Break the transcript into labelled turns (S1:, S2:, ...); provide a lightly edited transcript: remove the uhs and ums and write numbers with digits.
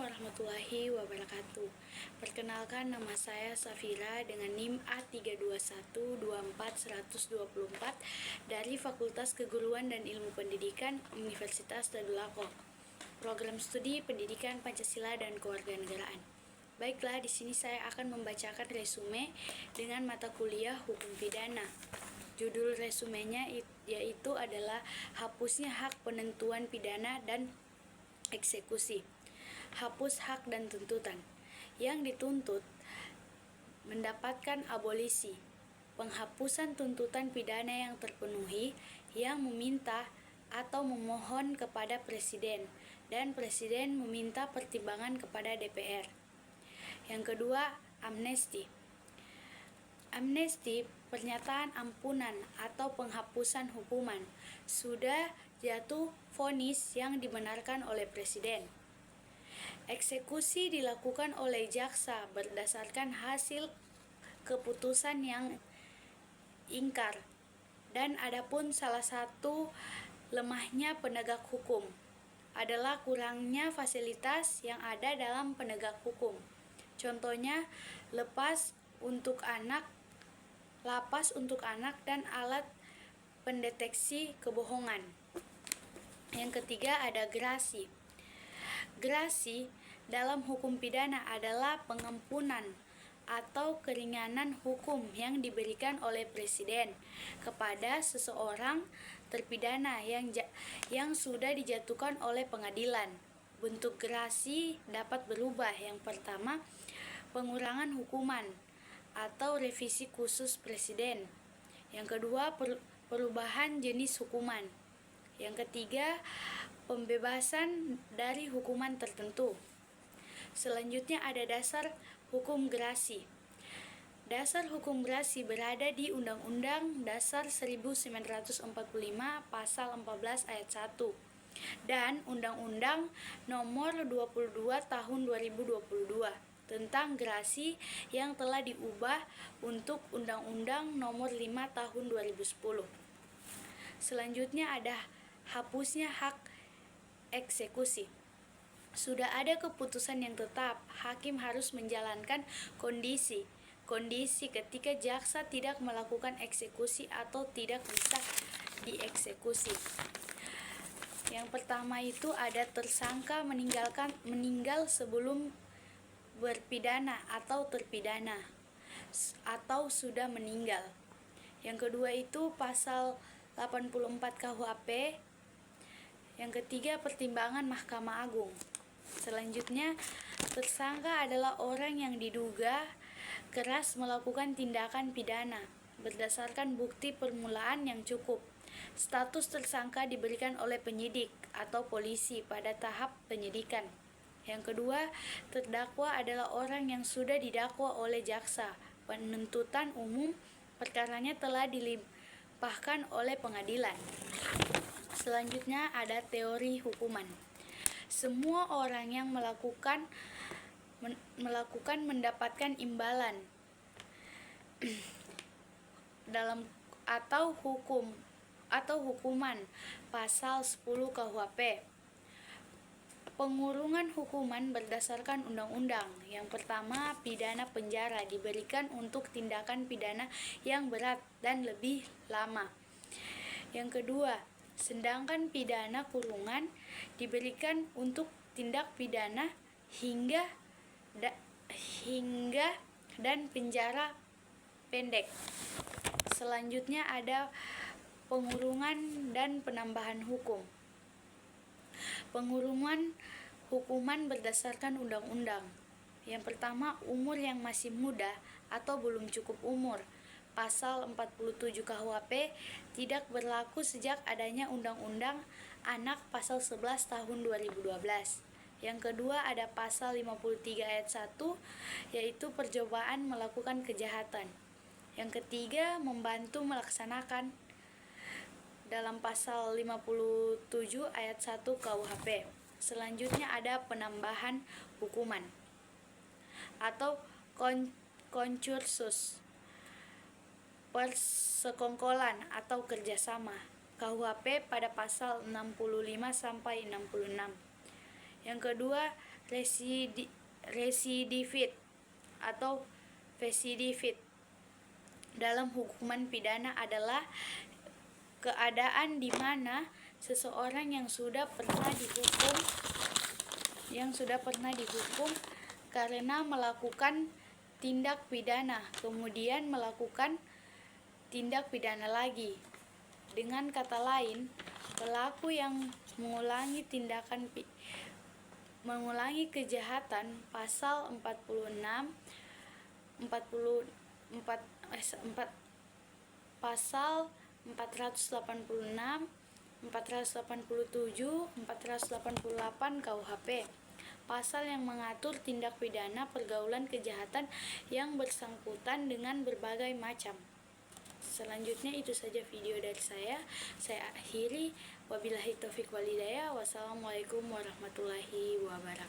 S1: warahmatullahi wabarakatuh. Perkenalkan, nama saya Safira dengan NIM A32124-124 dari Fakultas Keguruan dan Ilmu Pendidikan Universitas Tadulako. Program Studi Pendidikan Pancasila dan Kewarganegaraan. Baiklah, di sini saya akan membacakan resume dengan mata kuliah Hukum Pidana. Judul resumenya yaitu adalah hapusnya hak penentuan pidana dan eksekusi. Hapus hak dan tuntutan. Yang dituntut mendapatkan abolisi, penghapusan tuntutan pidana yang terpenuhi, yang meminta atau memohon kepada Presiden, dan Presiden meminta pertimbangan kepada DPR. Yang kedua, amnesti. Amnesti, pernyataan ampunan atau penghapusan hukuman. Sudah jatuh vonis yang dibenarkan oleh Presiden. Eksekusi dilakukan oleh jaksa berdasarkan hasil keputusan yang ingkar. Dan adapun salah satu lemahnya penegak hukum adalah kurangnya fasilitas yang ada dalam penegak hukum. Contohnya, lapas untuk anak dan alat pendeteksi kebohongan. Yang ketiga ada gerasi. Gerasi dalam hukum pidana adalah pengampunan atau keringanan hukum yang diberikan oleh Presiden kepada seseorang terpidana yang sudah dijatuhkan oleh pengadilan. Bentuk gerasi dapat berubah. Yang pertama, pengurangan hukuman atau revisi khusus Presiden. Yang kedua, perubahan jenis hukuman. Yang ketiga, pembebasan dari hukuman tertentu. Selanjutnya ada dasar hukum gerasi. Dasar hukum gerasi berada di Undang-Undang Dasar 1945 Pasal 14 Ayat 1 dan Undang-Undang Nomor 22 Tahun 2022 tentang gerasi yang telah diubah untuk Undang-Undang Nomor 5 Tahun 2010. Selanjutnya ada hapusnya hak eksekusi. Sudah ada keputusan yang tetap, hakim harus menjalankan kondisi ketika jaksa tidak melakukan eksekusi atau tidak bisa dieksekusi. Yang pertama itu ada tersangka meninggal sebelum berpidana atau terpidana atau sudah meninggal. Yang kedua itu pasal 84 KUHP. Yang ketiga, pertimbangan Mahkamah Agung. Selanjutnya, tersangka adalah orang yang diduga keras melakukan tindakan pidana berdasarkan bukti permulaan yang cukup. Status tersangka diberikan oleh penyidik atau polisi pada tahap penyidikan. Yang kedua, terdakwa adalah orang yang sudah didakwa oleh jaksa penuntutan umum, perkaranya telah dilimpahkan oleh pengadilan. Selanjutnya ada teori hukuman. Semua orang yang melakukan mendapatkan imbalan dalam atau hukuman pasal 10 KUHP. Pengurungan hukuman berdasarkan undang-undang. Yang pertama, pidana penjara diberikan untuk tindakan pidana yang berat dan lebih lama. Yang kedua, sedangkan pidana kurungan diberikan untuk tindak pidana hingga dan penjara pendek. Selanjutnya ada pengurungan dan penambahan hukum. Pengurungan hukuman berdasarkan undang-undang. Yang pertama, umur yang masih muda atau belum cukup umur. Pasal 47 KUHP tidak berlaku sejak adanya Undang-Undang Anak Pasal 11 Tahun 2012. Yang kedua ada pasal 53 ayat 1 yaitu percobaan melakukan kejahatan. Yang ketiga, membantu melaksanakan dalam pasal 57 ayat 1 KUHP. Selanjutnya ada penambahan hukuman atau konkursus, persekongkolan atau kerjasama KUHP pada pasal 65 sampai 66. Yang kedua, residivid atau residivid dalam hukuman pidana adalah keadaan di mana seseorang yang sudah pernah dihukum karena melakukan tindak pidana kemudian melakukan tindak pidana lagi. Dengan kata lain, pelaku yang mengulangi kejahatan pasal 46 pasal 486, 487, 488 KUHP, pasal yang mengatur tindak pidana pergaulan kejahatan yang bersangkutan dengan berbagai macam. Selanjutnya itu saja video dari saya akhiri. Wabillahi taufik walhidayah. Wassalamualaikum warahmatullahi wabarakatuh.